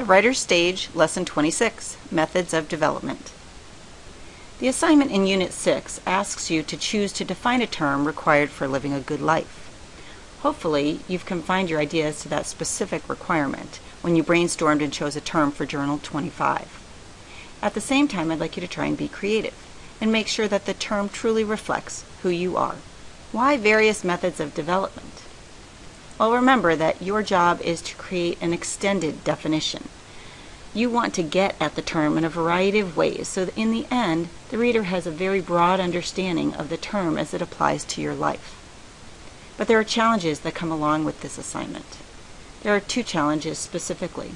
Writer's Stage, Lesson 26, Methods of Development. The assignment in Unit 6 asks you to choose to define a term required for living a good life. Hopefully, you've confined your ideas to that specific requirement when you brainstormed and chose a term for Journal 25. At the same time, I'd like you to try and be creative and make sure that the term truly reflects who you are. Why various methods of development? Well, remember that your job is to create an extended definition. You want to get at the term in a variety of ways so that in the end, the reader has a very broad understanding of the term as it applies to your life. But there are challenges that come along with this assignment. There are two challenges specifically.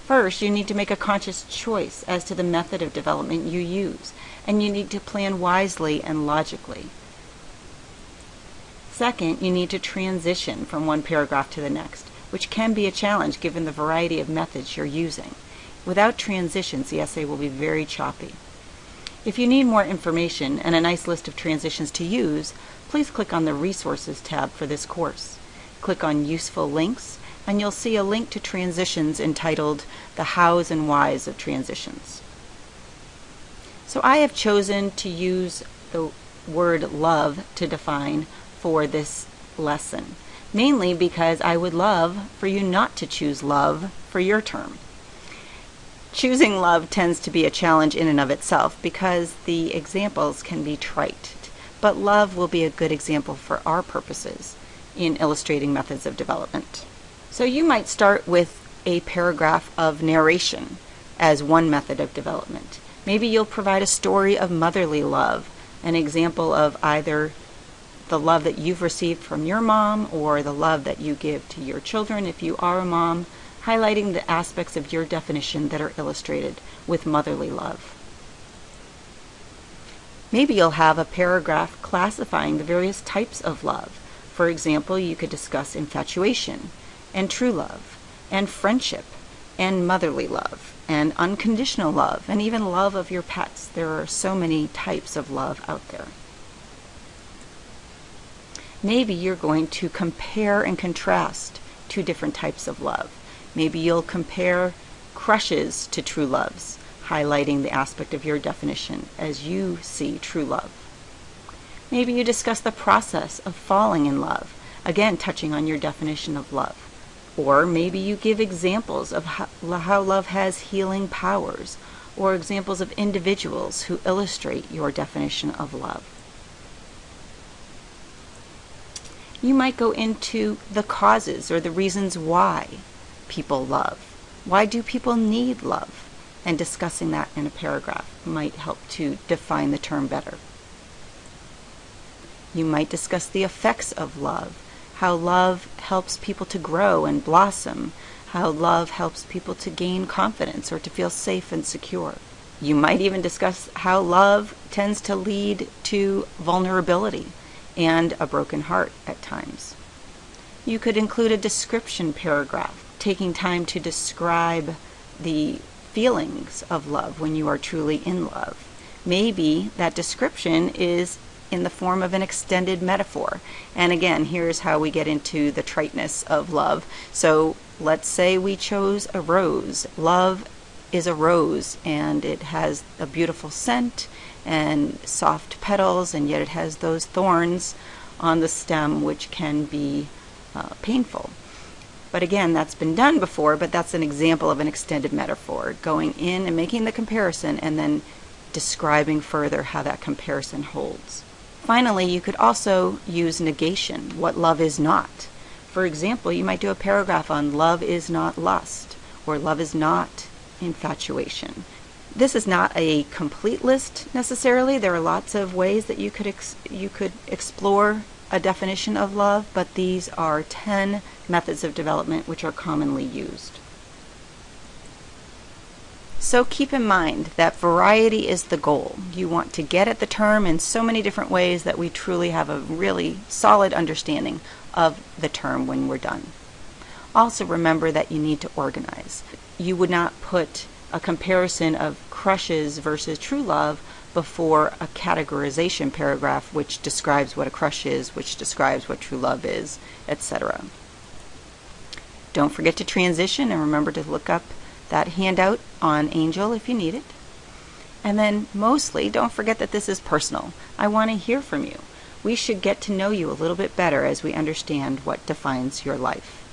First, you need to make a conscious choice as to the method of development you use, and you need to plan wisely and logically. Second, you need to transition from one paragraph to the next, which can be a challenge given the variety of methods you're using. Without transitions, the essay will be very choppy. If you need more information and a nice list of transitions to use, please click on the Resources tab for this course. Click on Useful Links, and you'll see a link to transitions entitled The Hows and Whys of Transitions. So I have chosen to use the word love to define for this lesson, mainly because I would love for you not to choose love for your term. Choosing love tends to be a challenge in and of itself because the examples can be trite, but love will be a good example for our purposes in illustrating methods of development. So you might start with a paragraph of narration as one method of development. Maybe you'll provide a story of motherly love, an example of either the love that you've received from your mom or the love that you give to your children if you are a mom, highlighting the aspects of your definition that are illustrated with motherly love. Maybe you'll have a paragraph classifying the various types of love. For example, you could discuss infatuation, and true love, and friendship, and motherly love, and unconditional love, and even love of your pets. There are so many types of love out there. Maybe you're going to compare and contrast two different types of love. Maybe you'll compare crushes to true loves, highlighting the aspect of your definition as you see true love. Maybe you discuss the process of falling in love, again touching on your definition of love. Or maybe you give examples of how love has healing powers, or examples of individuals who illustrate your definition of love. You might go into the causes or the reasons why people love. Why do people need love? And discussing that in a paragraph might help to define the term better. You might discuss the effects of love, how love helps people to grow and blossom, how love helps people to gain confidence or to feel safe and secure. You might even discuss how love tends to lead to vulnerability and a broken heart at times. You could include a description paragraph, taking time to describe the feelings of love when you are truly in love. Maybe that description is in the form of an extended metaphor. And again, here's how we get into the triteness of love. So let's say we chose a rose. Love is a rose, and it has a beautiful scent and soft petals, and yet it has those thorns on the stem which can be painful. But again, that's been done before, but that's an example of an extended metaphor, going in and making the comparison and then describing further how that comparison holds. Finally, you could also use negation, what love is not. For example, you might do a paragraph on love is not lust, or love is not infatuation. This is not a complete list necessarily. There are lots of ways that you could explore a definition of love, but these are 10 methods of development which are commonly used. So keep in mind that variety is the goal. You want to get at the term in so many different ways that we truly have a really solid understanding of the term when we're done. Also remember that you need to organize. You would not put a comparison of crushes versus true love before a categorization paragraph which describes what a crush is, which describes what true love is, etc. Don't forget to transition, and remember to look up that handout on Angel if you need it. And then mostly, don't forget that this is personal. I want to hear from you. We should get to know you a little bit better as we understand what defines your life.